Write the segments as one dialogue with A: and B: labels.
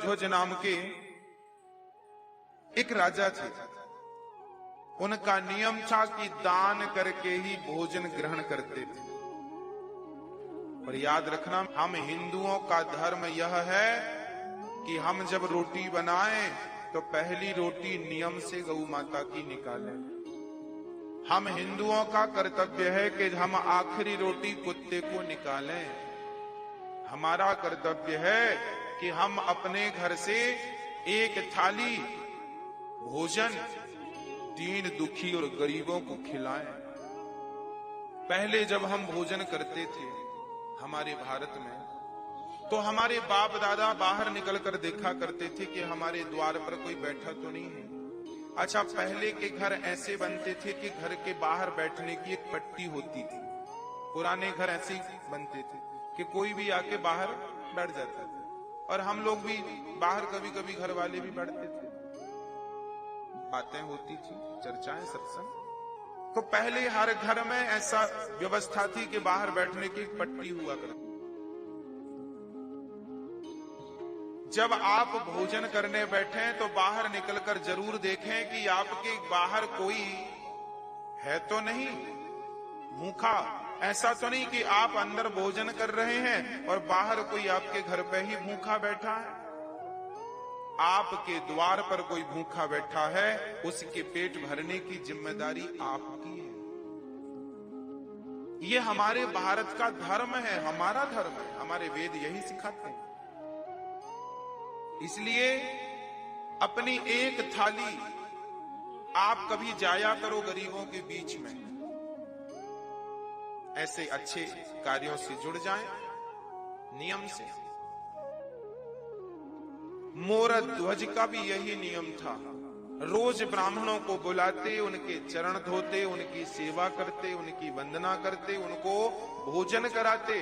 A: मोरध्वज नाम के एक राजा थे। उनका नियम था कि दान करके ही भोजन ग्रहण करते थे। पर याद रखना, हम हिंदुओं का धर्म यह है कि हम जब रोटी बनाएं तो पहली रोटी नियम से गौ माता की निकालें। हम हिंदुओं का कर्तव्य है कि हम आखिरी रोटी कुत्ते को निकालें। हमारा कर्तव्य है कि हम अपने घर से एक थाली भोजन दीन दुखी और गरीबों को खिलाएं। पहले जब हम भोजन करते थे हमारे भारत में, तो हमारे बाप दादा बाहर निकलकर देखा करते थे कि हमारे द्वार पर कोई बैठा तो नहीं है। अच्छा, पहले के घर ऐसे बनते थे कि घर के बाहर बैठने की एक पट्टी होती थी। पुराने घर ऐसे बनते थे कि कोई भी आके बाहर बैठ जाता था, और हम लोग भी बाहर कभी कभी घर वाले भी बैठते थे, बातें होती थी, चर्चाएं, सत्संग। तो पहले हर घर में ऐसा व्यवस्था थी कि बाहर बैठने की एक पट्टी हुआ करती। जब आप भोजन करने बैठे तो बाहर निकलकर जरूर देखें कि आपके बाहर कोई है तो नहीं भूखा। ऐसा तो नहीं कि आप अंदर भोजन कर रहे हैं और बाहर कोई आपके घर पे ही भूखा बैठा है। आपके द्वार पर कोई भूखा बैठा है, उसके पेट भरने की जिम्मेदारी आपकी है। ये हमारे भारत का धर्म है, हमारा धर्म है, हमारे वेद यही सिखाते हैं। इसलिए अपनी एक थाली आप कभी जाया करो गरीबों के बीच में, ऐसे अच्छे कार्यों से जुड़ जाएं नियम से। मोरध्वज का भी यही नियम था। रोज ब्राह्मणों को बुलाते, उनके चरण धोते, उनकी सेवा करते, उनकी वंदना करते, उनको भोजन कराते,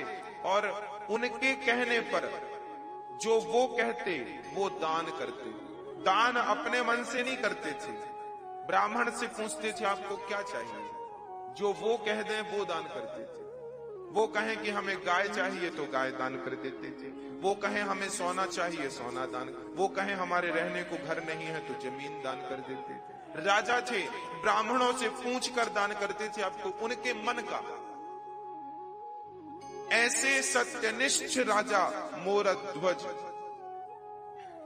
A: और उनके कहने पर जो वो कहते वो दान करते। दान अपने मन से नहीं करते थे, ब्राह्मण से पूछते थे आपको क्या चाहिए, जो वो कह दें वो दान करते थे। वो कहें कि हमें गाय चाहिए तो गाय दान कर देते थे, वो कहें हमें सोना चाहिए सोना दान, वो कहें हमारे रहने को घर नहीं है तो जमीन दान कर देते थे। राजा थे, ब्राह्मणों से पूछ कर दान करते थे आपको उनके मन का। ऐसे सत्यनिष्ठ राजा मोरध्वज,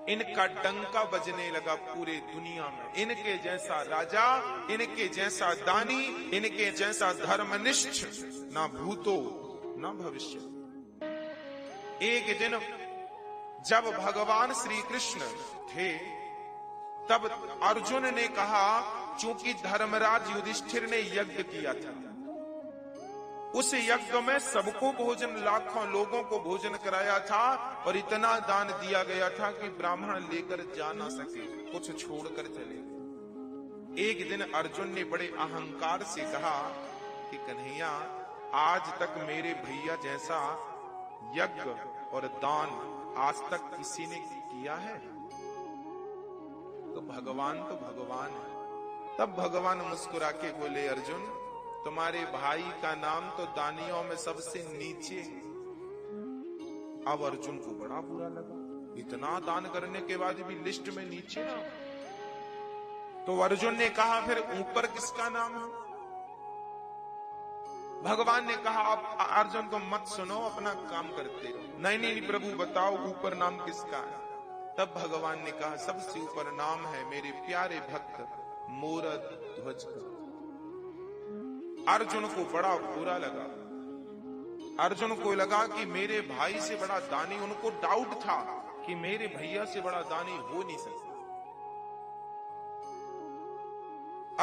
A: इनका डंका बजने लगा पूरे दुनिया में। इनके जैसा राजा, इनके जैसा दानी, इनके जैसा धर्मनिष्ठ ना भूतो ना भविष्य। एक दिन जब भगवान श्री कृष्ण थे, तब अर्जुन ने कहा, चूंकि धर्मराज युधिष्ठिर ने यज्ञ किया था, उस यज्ञ में सबको भोजन, लाखों लोगों को भोजन कराया था, और इतना दान दिया गया था कि ब्राह्मण लेकर जा ना सके, कुछ छोड़कर चले गए। एक दिन अर्जुन ने बड़े अहंकार से कहा कि कन्हैया, आज तक मेरे भैया जैसा यज्ञ और दान आज तक किसी ने किया है? तो भगवान है। तब भगवान मुस्कुरा के बोले, अर्जुन, तुम्हारे भाई का नाम तो दानियों में सबसे नीचे। अब अर्जुन को बड़ा बुरा लगा, इतना दान करने के बाद भी लिस्ट में नीचे ना। तो अर्जुन ने कहा, फिर ऊपर किसका नाम है? भगवान ने कहा, आप अर्जुन को मत सुनो, अपना काम करते रहो। नहीं प्रभु बताओ ऊपर नाम किसका है? तब भगवान ने कहा, सबसे ऊपर नाम है मेरे प्यारे भक्त मोरध्वज का। अर्जुन को बड़ा बुरा लगा। अर्जुन को लगा कि मेरे भाई से बड़ा दानी, उनको डाउट था कि मेरे भैया से बड़ा दानी हो नहीं सकता।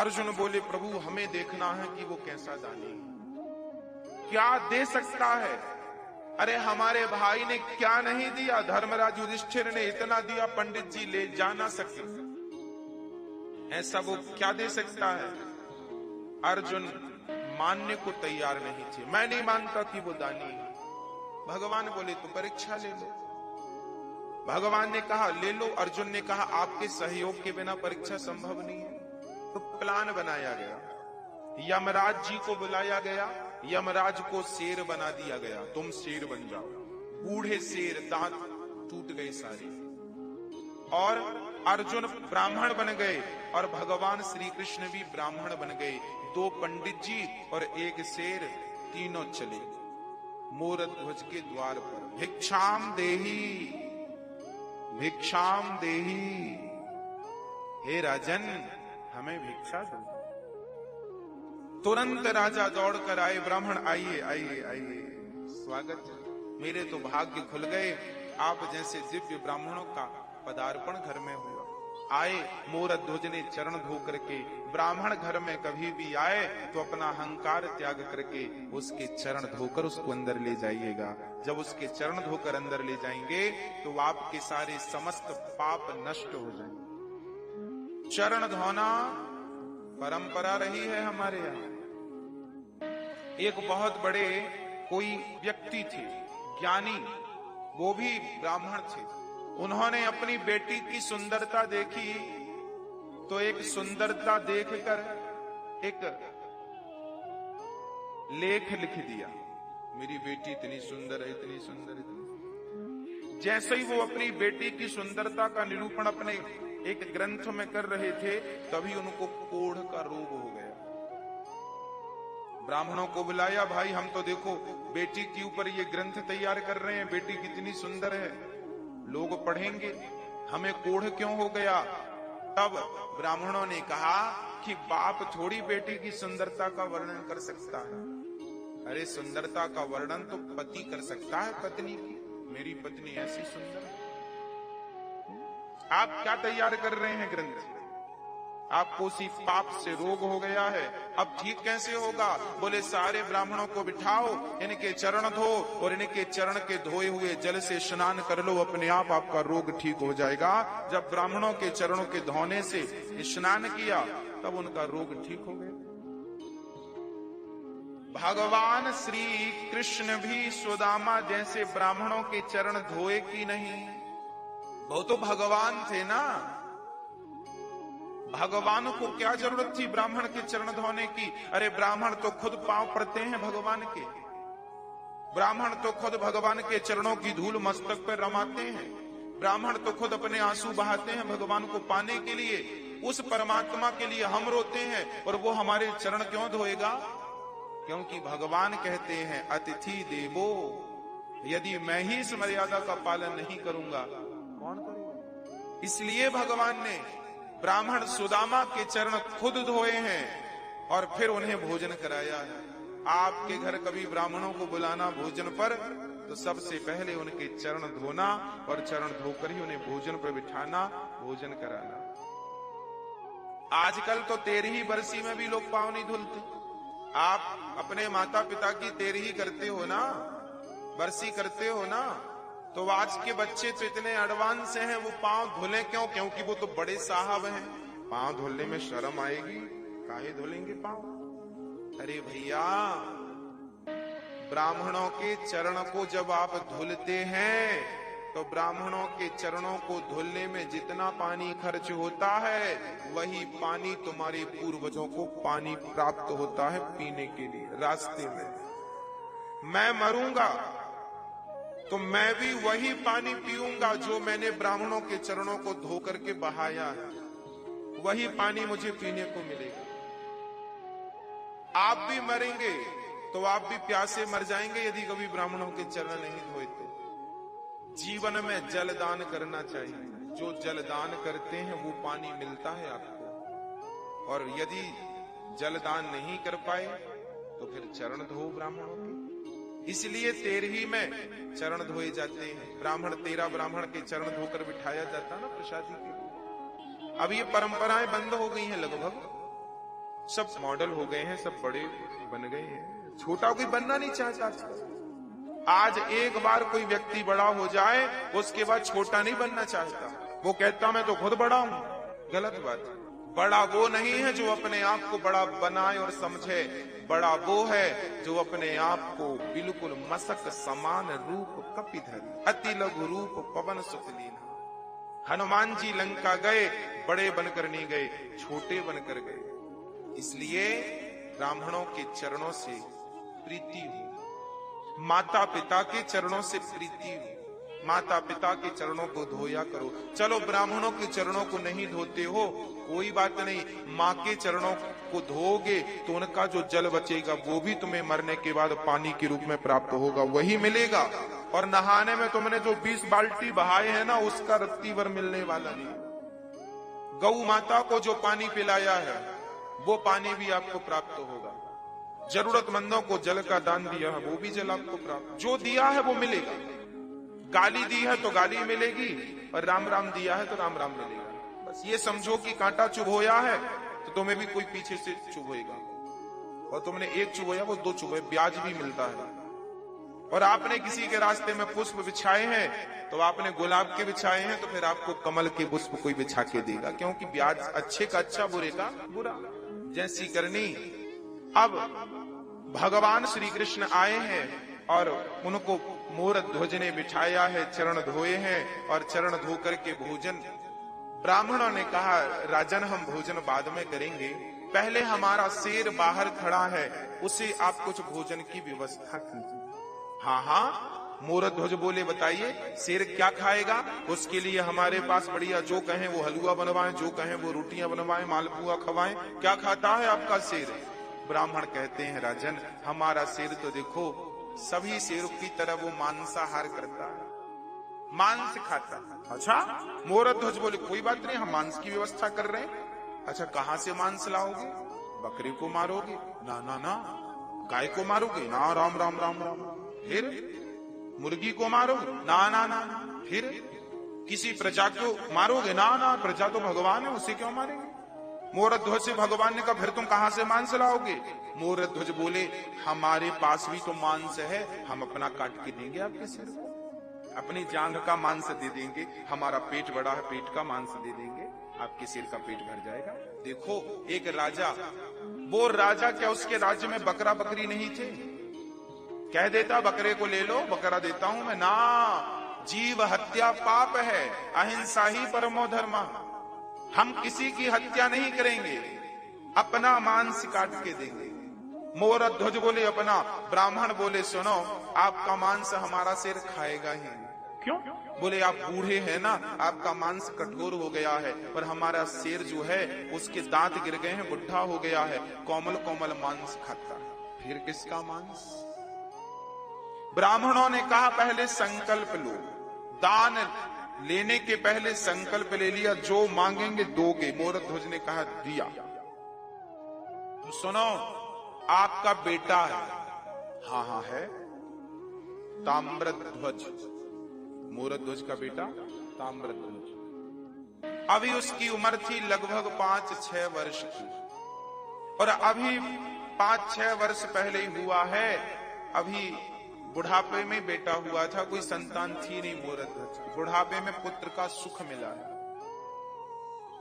A: अर्जुन बोले, प्रभु हमें देखना है कि वो कैसा दानी है, क्या दे सकता है। अरे हमारे भाई ने क्या नहीं दिया, धर्मराज युधिष्ठिर ने इतना दिया, पंडित जी ले जा ना सके, ऐसा वो क्या दे सकता है। अर्जुन मानने को तैयार नहीं थे, मैं नहीं मानता कि वो दानी है। भगवान बोले, तो परीक्षा ले लो। भगवान ने कहा, ले लो। अर्जुन ने कहा, आपके सहयोग के बिना परीक्षा संभव नहीं है। तो प्लान बनाया गया, यमराज जी को बुलाया गया, यमराज को शेर बना दिया गया, तुम शेर बन जाओ। बूढ़े शेर, दांत टूट गए सारे, और अर्जुन ब्राह्मण बन गए और भगवान श्री कृष्ण भी ब्राह्मण बन गए। 2 पंडित जी और 1 शेर, तीनों चले मोरध्वज के द्वार पर। भिक्षाम देही, भिक्षाम देही, हे राजन हमें भिक्षा दो। तुरंत राजा दौड़कर आए, ब्राह्मण आइए आइए आइए, स्वागत, मेरे तो भाग्य खुल गए, आप जैसे दिव्य ब्राह्मणों का पदार्पण घर में हुआ। आए, मोरध्वज ने चरण धो करके, ब्राह्मण घर में कभी भी आए तो अपना अहंकार त्याग करके उसके चरण धोकर उसको अंदर ले जाइएगा। जब उसके चरण धोकर अंदर ले जाएंगे तो आपके सारे समस्त पाप नष्ट हो जाएंगे। चरण धोना परंपरा रही है हमारे यहाँ। एक बहुत बड़े कोई व्यक्ति थे, ज्ञानी, वो भी ब्राह्मण थे। उन्होंने अपनी बेटी की सुंदरता देखी तो एक सुंदरता देखकर एक लेख लिख दिया, मेरी बेटी इतनी सुंदर है, इतनी सुंदर, इतनी। जैसे ही वो अपनी बेटी की सुंदरता का निरूपण अपने एक ग्रंथ में कर रहे थे, तभी उनको कोढ़ का रोग हो गया। ब्राह्मणों को बुलाया, भाई हम तो देखो बेटी के ऊपर ये ग्रंथ तैयार कर रहे हैं, बेटी कितनी सुंदर है, लोग पढ़ेंगे, हमें कोढ़ क्यों हो गया? तब ब्राह्मणों ने कहा कि बाप थोड़ी बेटी की सुंदरता का वर्णन कर सकता है, अरे सुंदरता का वर्णन तो पति कर सकता है पत्नी की, मेरी पत्नी ऐसी सुंदर है। आप क्या तैयार कर रहे हैं ग्रंथ? आपको उसी पाप से रोग हो गया है, अब ठीक कैसे होगा? बोले सारे ब्राह्मणों को बिठाओ, इनके चरण धो और इनके चरण के धोए हुए जल से स्नान कर लो, अपने आप आपका रोग ठीक हो जाएगा। जब ब्राह्मणों के चरणों के धोने से स्नान किया तब उनका रोग ठीक हो गया। भगवान श्री कृष्ण भी सुदामा जैसे ब्राह्मणों के चरण धोए कि नहीं? वो तो भगवान थे ना, भगवान को क्या जरूरत थी ब्राह्मण के चरण धोने की? अरे ब्राह्मण तो खुद पांव पड़ते हैं भगवान के, ब्राह्मण तो खुद भगवान के चरणों की धूल मस्तक पर रमाते हैं, ब्राह्मण तो खुद अपने आंसू बहाते हैं भगवान को पाने के लिए। उस परमात्मा के लिए हम रोते हैं और वो हमारे चरण क्यों धोएगा? क्योंकि भगवान कहते हैं अतिथि देवो, यदि मैं ही इस मर्यादा का पालन नहीं करूंगा कौन करेगा? इसलिए भगवान ने ब्राह्मण सुदामा के चरण खुद धोए हैं और फिर उन्हें भोजन कराया है। आपके घर कभी ब्राह्मणों को बुलाना भोजन पर तो सबसे पहले उनके चरण धोना और चरण धोकर ही उन्हें भोजन पर बिठाना, भोजन कराना। आजकल तो 13ही बरसी में भी लोग पांव नहीं धुलते। आप अपने माता पिता की 13ही करते हो ना, बरसी करते हो ना, तो आज के बच्चे तो इतने एडवांस हैं, वो पांव धुले क्यों? क्योंकि वो तो बड़े साहब हैं, पांव धुलने में शर्म आएगी, काहे धुलेंगे पांव? अरे भैया, ब्राह्मणों के चरण को जब आप धुलते हैं तो ब्राह्मणों के चरणों को धुलने में जितना पानी खर्च होता है वही पानी तुम्हारे पूर्वजों को पानी प्राप्त होता है पीने के लिए रास्ते में। मैं मरूंगा तो मैं भी वही पानी पीऊंगा जो मैंने ब्राह्मणों के चरणों को धो करके बहाया है, वही पानी मुझे पीने को मिलेगा। आप भी मरेंगे तो आप भी प्यासे मर जाएंगे यदि कभी ब्राह्मणों के चरण नहीं धोए तो। जीवन में जलदान करना चाहिए, जो जलदान करते हैं वो पानी मिलता है आपको, और यदि जलदान नहीं कर पाए तो फिर चरण धो ब्राह्मणों के। इसलिए 13ही में चरण धोए जाते हैं, ब्राह्मण 13 ब्राह्मण के चरण धोकर बिठाया जाता ना प्रसादी के लिए। अब ये परंपराएं बंद हो गई हैं, लगभग सब मॉडल हो गए हैं, सब बड़े बन गए हैं, छोटा कोई बनना नहीं चाहता। आज एक बार कोई व्यक्ति बड़ा हो जाए उसके बाद छोटा नहीं बनना चाहता, वो कहता मैं तो खुद बड़ा हूं। गलत बात है। बड़ा वो नहीं है जो अपने आप को बड़ा बनाए और समझे, बड़ा वो है जो अपने आप को बिल्कुल मसक समान रूप कपिधरी अति लघु रूप पवन सुत लीना। हनुमान जी लंका गए, बड़े बनकर नहीं गए, छोटे बनकर गए। इसलिए ब्राह्मणों के चरणों से प्रीति हुई, माता पिता के चरणों से प्रीति हुई, माता पिता के चरणों को धोया करो। चलो ब्राह्मणों के चरणों को नहीं धोते हो, कोई बात नहीं, माँ के चरणों को धोगे तो उनका जो जल बचेगा वो भी तुम्हें मरने के बाद पानी के रूप में प्राप्त होगा, वही मिलेगा। और नहाने में तुमने जो 20 बाल्टी बहाए हैं ना, उसका रत्ती भर मिलने वाला नहीं। गौ माता को जो पानी पिलाया है वो पानी भी आपको प्राप्त होगा। जरूरतमंदों को जल का दान दिया है, वो भी जल आपको प्राप्त, जो दिया है वो मिलेगा। गाली दी है तो गाली मिलेगी, और राम राम दिया है तो राम राम मिलेगा। बस ये समझो कि कांटा चुभोया है तो तुम्हें भी कोई पीछे से चुभोएगा, और तुमने एक चुभोया वो 2 चुभोए, ब्याज भी मिलता है। और आपने किसी के रास्ते में पुष्प बिछाए हैं तो आपने गुलाब के बिछाए हैं तो फिर आपको कमल के पुष्प कोई बिछा के देगा, क्योंकि ब्याज अच्छे का अच्छा, बुरे का बुरा, जैसी करनी। अब भगवान श्री कृष्ण आए हैं और उनको मोर ध्वज ने बिठाया है, चरण धोए हैं, और चरण धो करके भोजन। ब्राह्मणों ने कहा, राजन हम भोजन बाद में करेंगे, पहले हमारा शेर बाहर खड़ा है, उसे आप कुछ भोजन की व्यवस्था कीजिए। हाँ हाँ, मोर ध्वज बोले, बताइए शेर क्या खाएगा? उसके लिए हमारे पास बढ़िया, जो कहें वो हलवा बनवाएं, जो कहें वो रोटियां बनवाएं, मालपुआ खवाएं। क्या खाता है आपका शेर? ब्राह्मण कहते हैं, राजन हमारा शेर तो देखो सभी शेरों की तरह वो मांसाहार करता है, मांस खाता है। अच्छा, मोर ध्वज बोले, कोई बात नहीं, हम मांस की व्यवस्था कर रहे हैं। अच्छा, कहां से मांस लाओगे? बकरी को मारोगे? ना ना ना। गाय को मारोगे? ना, राम राम राम राम। फिर मुर्गी को मारोगे? ना ना ना। फिर किसी प्रजा को मारोगे? ना ना, प्रजा तो भगवान है, उसे क्यों मारेंगे? मोर ध्वज से भगवान ने कहा, फिर तुम कहां से मांस लाओगे? मोर ध्वज बोले, हमारे पास भी तो मांस है, हम अपना काट के देंगे आपके सिर को, अपनी जांघ का मांस दे देंगे, हमारा पेट बड़ा है, पेट का मांस दे देंगे, आपके सिर का पेट भर जाएगा। देखो एक राजा, वो राजा क्या उसके राज्य में बकरा बकरी नहीं थे? कह देता बकरे को ले लो, बकरा देता हूं मैं। ना, जीव हत्या पाप है, अहिंसा ही परमो धर्म। हम किसी की हत्या नहीं करेंगे, अपना मांस काट के देंगे। मोर ध्वज बोले अपना, ब्राह्मण बोले सुनो, आपका मांस हमारा शेर खाएगा ही। क्यों? बोले आप बूढ़े हैं ना, आपका मांस कठोर हो गया है, पर हमारा शेर जो है उसके दांत गिर गए हैं, बुढ़ा हो गया है, कोमल कोमल मांस खाता है। फिर किसका मांस? ब्राह्मणों ने कहा, पहले संकल्प लो, दान लेने के पहले संकल्प ले लिया, जो मांगेंगे दोगे। मोर ध्वज ने कहा, दिया। तो सुनो, आपका बेटा है? हाँ हाँ है, ताम्रध्वज। मोर ध्वज का बेटा ताम्रध्वज। अभी उसकी उम्र थी लगभग 5-6 वर्ष की, और अभी 5-6 वर्ष पहले ही हुआ है, अभी बुढ़ापे में बेटा हुआ था, कोई संतान थी नहीं मोर ध्वज की, बुढ़ापे में पुत्र का सुख मिला है।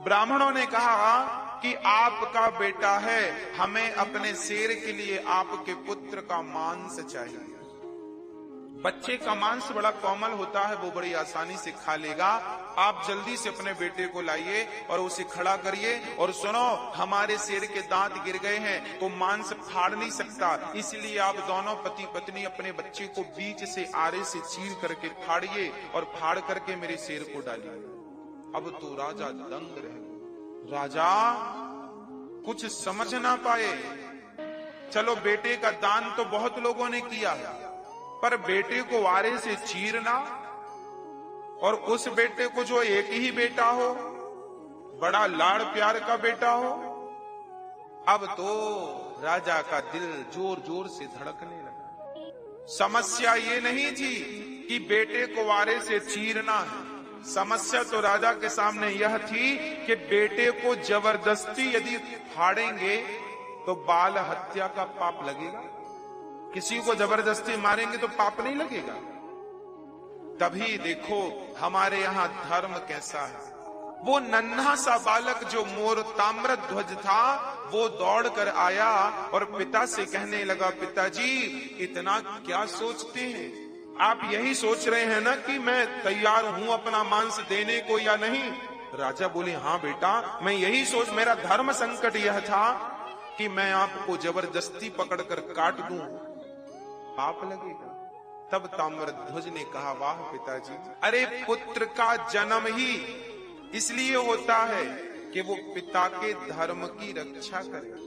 A: ब्राह्मणों ने कहा कि आपका बेटा है, हमें अपने शेर के लिए आपके पुत्र का मांस चाहिए। बच्चे का मांस बड़ा कोमल होता है, वो बड़ी आसानी से खा लेगा। आप जल्दी से अपने बेटे को लाइए और उसे खड़ा करिए, और सुनो, हमारे शेर के दांत गिर गए हैं तो मांस फाड़ नहीं सकता, इसलिए आप दोनों पति पत्नी अपने बच्चे को बीच से आरे से चीर करके फाड़िए, और फाड़ करके मेरे शेर को डालिए। अब तो राजा दंग रह गए। राजा कुछ समझ ना पाए। चलो बेटे का दान तो बहुत लोगों ने किया है, पर बेटे को आरे से चीरना, और उस बेटे को जो एक ही बेटा हो, बड़ा लाड़ प्यार का बेटा हो। अब तो राजा का दिल जोर जोर से धड़कने लगा। समस्या ये नहीं थी कि बेटे को आरे से चीरना है, समस्या तो राजा के सामने यह थी कि बेटे को जबरदस्ती यदि फाड़ेंगे तो बाल हत्या का पाप लगेगा। किसी को जबरदस्ती मारेंगे तो पाप नहीं लगेगा। तभी देखो हमारे यहाँ धर्म कैसा है। वो नन्हा सा बालक जो मोर ताम्रध्वज था, वो दौड़ कर आया और पिता से कहने लगा, पिताजी इतना क्या सोचते हैं? आप यही सोच रहे हैं ना कि मैं तैयार हूं अपना मांस देने को या नहीं? राजा बोले, हाँ बेटा, मैं यही सोच, मेरा धर्म संकट यह था कि मैं आपको जबरदस्ती पकड़कर काट दूं, पाप लगेगा। तब ताम्रध्वज ने कहा, वाह पिताजी, अरे पुत्र का जन्म ही इसलिए होता है कि वो पिता के धर्म की रक्षा करे।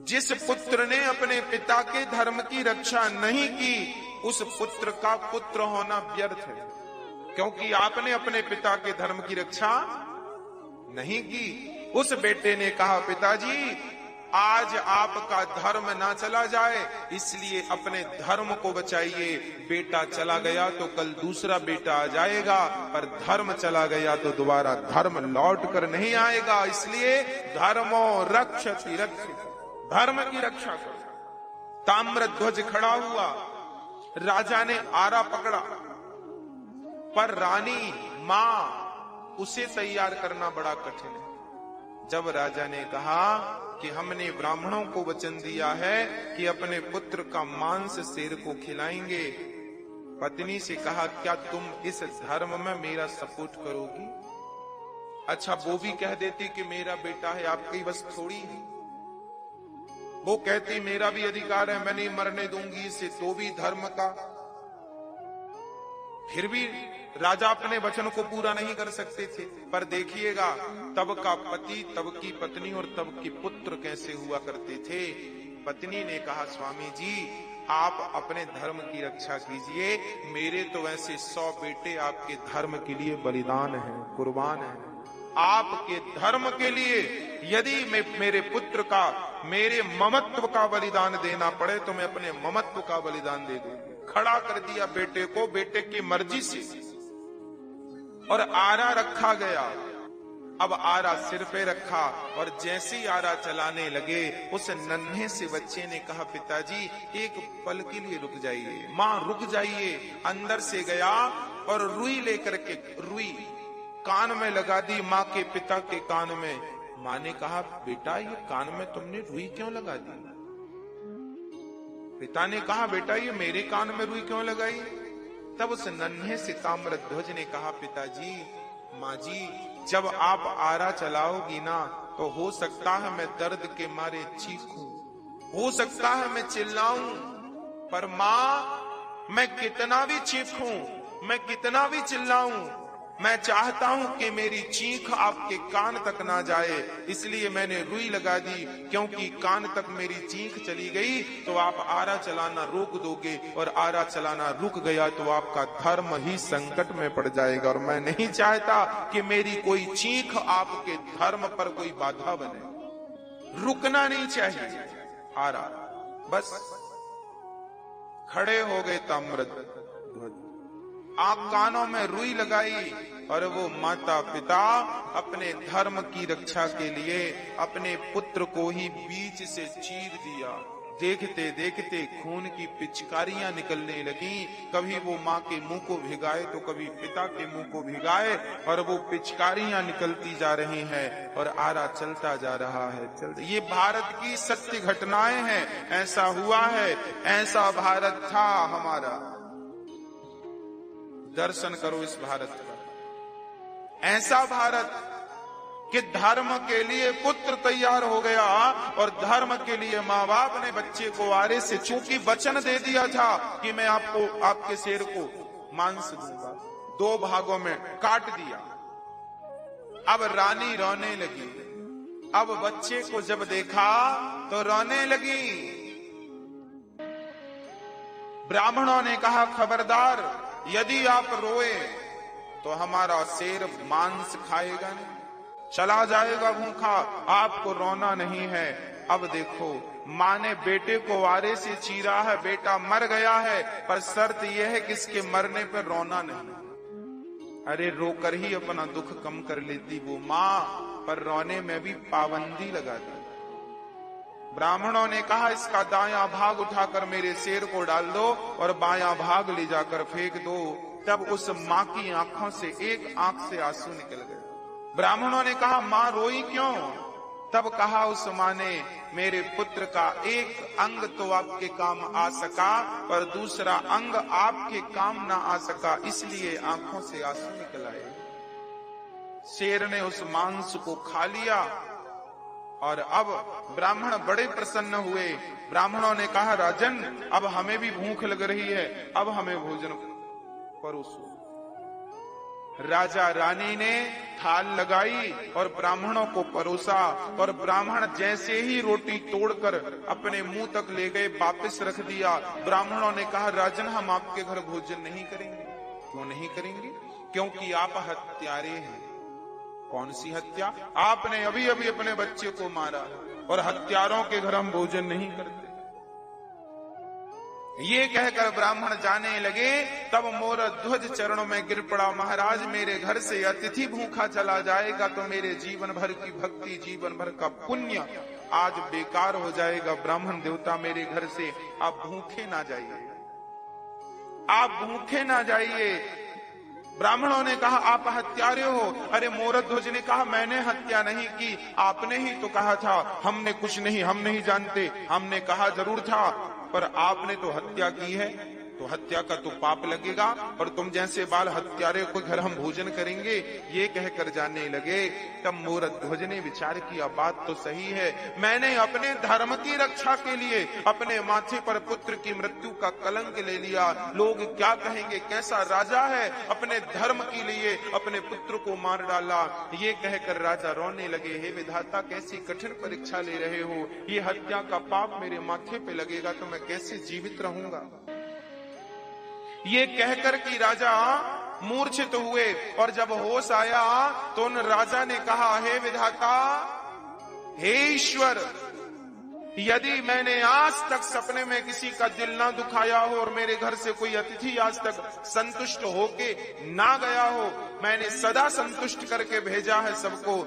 A: जिस पुत्र ने अपने पिता के धर्म की रक्षा नहीं की, उस पुत्र का पुत्र होना व्यर्थ है, क्योंकि आपने अपने पिता के धर्म की रक्षा नहीं की। उस बेटे ने कहा, पिताजी आज आपका धर्म ना चला जाए, इसलिए अपने धर्म को बचाइए। बेटा चला गया तो कल दूसरा बेटा आ जाएगा, पर धर्म चला गया तो दोबारा धर्म लौट कर नहीं आएगा। इसलिए धर्मो रक्षति रक्षित, धर्म की रक्षा करो। ताम्रध्वज खड़ा हुआ, राजा ने आरा पकड़ा, पर रानी मां उसे तैयार करना बड़ा कठिन है। जब राजा ने कहा कि हमने ब्राह्मणों को वचन दिया है कि अपने पुत्र का मांस शेर को खिलाएंगे, पत्नी से कहा, क्या तुम इस धर्म में मेरा सपोर्ट करोगी? अच्छा, वो भी कह देती कि मेरा बेटा है, आपकी बस थोड़ी है। वो कहती मेरा भी अधिकार है, मैं नहीं मरने दूंगी इसे, तो भी धर्म का। फिर भी राजा अपने वचन को पूरा नहीं कर सकते थे। पर देखिएगा, तब का पति, तब की पत्नी और तब के पुत्र कैसे हुआ करते थे। पत्नी ने कहा, स्वामी जी आप अपने धर्म की रक्षा कीजिए, मेरे तो वैसे 100 बेटे आपके धर्म के लिए बलिदान हैं, कुर्बान हैं। आपके धर्म के लिए यदि मैं मेरे पुत्र का, मेरे ममत्व का बलिदान देना पड़े तो मैं अपने ममत्व का बलिदान दे दूंगी। खड़ा कर दिया बेटे को, बेटे की मर्जी से, और आरा रखा गया। अब आरा सिर पे रखा, और जैसे ही आरा चलाने लगे, उस नन्हे से बच्चे ने कहा, पिताजी एक पल के लिए रुक जाइए। मां रुक जाइए। अंदर से गया और रुई लेकर के, रुई कान में लगा दी, मां के पिता के कान में। मां ने कहा, बेटा ये कान में तुमने रुई क्यों लगा दी? पिता ने कहा, बेटा ये मेरे कान में रुई क्यों लगाई? तब उस नन्हे से ताम्रध्वज ने कहा, पिताजी, माँ जी, जब आप आरा चलाओगी ना, तो हो सकता है मैं दर्द के मारे चीखूं, हो सकता है मैं चिल्लाऊं, पर मां मैं कितना भी चीखूं, मैं कितना भी चिल्लाऊं, मैं चाहता हूं कि मेरी चीख आपके कान तक ना जाए, इसलिए मैंने रुई लगा दी। क्योंकि कान तक मेरी चीख चली गई तो आप आरा चलाना रोक दोगे, और आरा चलाना रुक गया तो आपका धर्म ही संकट में पड़ जाएगा, और मैं नहीं चाहता कि मेरी कोई चीख आपके धर्म पर कोई बाधा बने। रुकना नहीं चाहिए आरा। बस खड़े हो गए ताम्रध्वज, आप कानों में रुई लगाई, और वो माता पिता अपने धर्म की रक्षा के लिए अपने पुत्र को ही बीच से चीर दिया। देखते देखते खून की पिचकारियां निकलने लगी। कभी वो माँ के मुंह को भिगाए तो कभी पिता के मुंह को भिगाए, और वो पिचकारियां निकलती जा रही हैं, और आरा चलता जा रहा है। चलते, ये भारत की सत्य घटनाएं हैं। ऐसा हुआ है, ऐसा भारत था हमारा। दर्शन करो इस भारत का, ऐसा भारत कि धर्म के लिए पुत्र तैयार हो गया, और धर्म के लिए माँ बाप ने बच्चे को आरे से, चूंकि वचन दे दिया था कि मैं आपको, आपके शेर को मांस दूंगा, 2 भागों में काट दिया। अब रानी रोने लगी। अब बच्चे को जब देखा तो रोने लगी। ब्राह्मणों ने कहा, खबरदार, यदि आप रोए तो हमारा शेर मांस खाएगा नहीं, चला जाएगा भूखा, आपको रोना नहीं है। अब देखो, माँ ने बेटे को आरे से चीरा है, बेटा मर गया है, पर शर्त यह है कि इसके मरने पर रोना नहीं। अरे रोकर ही अपना दुख कम कर लेती वो माँ, पर रोने में भी पाबंदी लगा दी। ब्राह्मणों ने कहा, इसका दायां भाग उठाकर मेरे शेर को डाल दो और बायां भाग ले जाकर फेंक दो। तब उस माँ की आंखों से एक आंख से आंसू निकल गए। ब्राह्मणों ने कहा, माँ रोई क्यों? तब कहा उस माँ ने, मेरे पुत्र का एक अंग तो आपके काम आ सका, पर दूसरा अंग आपके काम ना आ सका, इसलिए आंखों से आंसू निकल आए। शेर ने उस मांस को खा लिया और अब ब्राह्मण बड़े प्रसन्न हुए। ब्राह्मणों ने कहा, राजन अब हमें भी भूख लग रही है, अब हमें भोजन परोसो। राजा रानी ने थाल लगाई और ब्राह्मणों को परोसा, और ब्राह्मण जैसे ही रोटी तोड़कर अपने मुंह तक ले गए, वापस रख दिया। ब्राह्मणों ने कहा, राजन हम आपके घर भोजन नहीं करेंगे। क्यों नहीं करेंगे? क्योंकि आप हत्यारे हैं। कौन सी हत्या? आपने अभी अभी अपने बच्चे को मारा, और हत्यारों के घर हम भोजन नहीं करते। ये कहकर ब्राह्मण जाने लगे, तब मोरध्वज चरणों में गिर पड़ा। महाराज, मेरे घर से अतिथि भूखा चला जाएगा तो मेरे जीवन भर की भक्ति, जीवन भर का पुण्य आज बेकार हो जाएगा। ब्राह्मण देवता, मेरे घर से आप भूखे ना जाइए, आप भूखे ना जाइए। ब्राह्मणों ने कहा, आप हत्यारे हो। अरे मोरध्वज ने कहा, मैंने हत्या नहीं की, आपने ही तो कहा था। हमने कुछ नहीं, हम नहीं जानते। हमने कहा जरूर था, पर आपने तो हत्या की है, तो हत्या का तो पाप लगेगा, और तुम जैसे बाल हत्यारे को घर हम भोजन करेंगे, ये कहकर जाने लगे। तब मोरध्वज ने विचार किया, बात तो सही है। मैंने अपने धर्म की रक्षा के लिए अपने माथे पर पुत्र की मृत्यु का कलंक ले लिया। लोग क्या कहेंगे, कैसा राजा है, अपने धर्म के लिए अपने पुत्र को मार डाला। ये कहकर राजा रोने लगे, हे विधाता, कैसी कठिन परीक्षा ले रहे हो। ये हत्या का पाप मेरे माथे पे लगेगा तो मैं कैसे जीवित रहूंगा। ये कहकर कि राजा मूर्छित हुए, और जब होश आया तो उन राजा ने कहा, हे विधाता, हे ईश्वर, यदि मैंने आज तक सपने में किसी का दिल ना दुखाया हो, और मेरे घर से कोई अतिथि आज तक संतुष्ट होके ना गया हो, मैंने सदा संतुष्ट करके भेजा है सबको,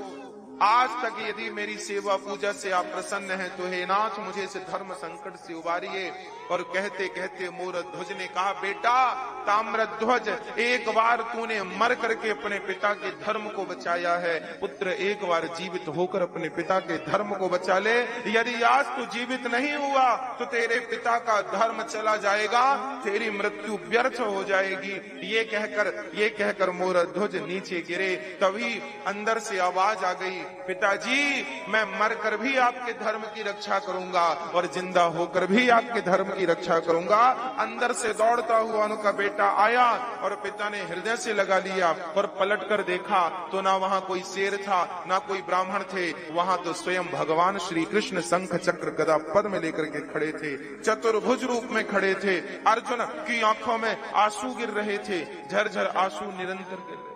A: आज तक यदि मेरी सेवा पूजा से आप प्रसन्न हैं तो हे नाथ, मुझे इस धर्म संकट से उबारिए। और कहते कहते मोरध्वज ने कहा, बेटा ताम्रध्वज, एक बार तूने मर करके अपने पिता के धर्म को बचाया है। पुत्र, एक बार जीवित होकर अपने पिता के धर्म को बचा ले। यदि आज तू जीवित नहीं हुआ तो तेरे पिता का धर्म चला जाएगा, तेरी मृत्यु व्यर्थ हो जाएगी। ये कहकर मोरध्वज नीचे गिरे। तभी अंदर से आवाज आ गई, पिताजी, मैं मरकर भी आपके धर्म की रक्षा करूंगा और जिंदा होकर भी आपके धर्म की रक्षा करूंगा। अंदर से दौड़ता हुआ उनका बेटा आया और पिता ने हृदय से लगा लिया, और पलट कर देखा तो ना वहां कोई शेर था, ना कोई ब्राह्मण थे, वहां तो स्वयं भगवान श्री कृष्ण शंख चक्र गदा पद्म लेकर के खड़े थे, चतुर्भुज रूप में खड़े थे। अर्जुन की आंखों में आंसू गिर रहे थे, झरझर आंसू निरंतर गिर रहे।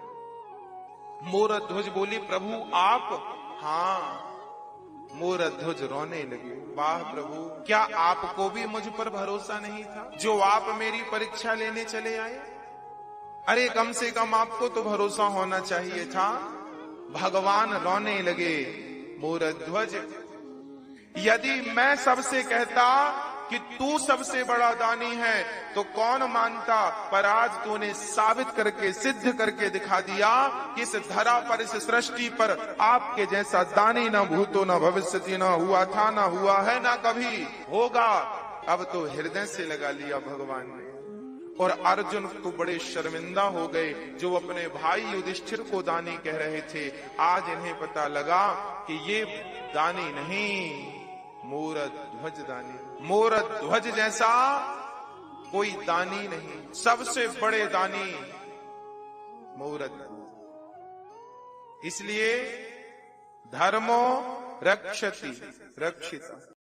A: मोरध्वज बोली, प्रभु आप? हाँ। मोरध्वज रोने लगे, वाह प्रभु, क्या आपको भी मुझ पर भरोसा नहीं था जो आप मेरी परीक्षा लेने चले आए? अरे कम से कम आपको तो भरोसा होना चाहिए था। भगवान रोने लगे, मोरध्वज, यदि मैं सबसे कहता कि तू सबसे बड़ा दानी है तो कौन मानता, पर आज तूने साबित करके, सिद्ध करके दिखा दिया कि इस धरा पर, इस सृष्टि पर आपके जैसा दानी ना भूतो ना भविष्यति, ना हुआ था, ना हुआ है, ना कभी होगा। अब तो हृदय से लगा लिया भगवान ने। और अर्जुन तो बड़े शर्मिंदा हो गए, जो अपने भाई युधिष्ठिर को दानी कह रहे थे। आज इन्हें पता लगा कि ये दानी नहीं, मोरध्वज दानी। मोरध्वज जैसा कोई दानी नहीं, सबसे बड़े दानी मोरध्वज। इसलिए धर्मो रक्षति रक्षिता।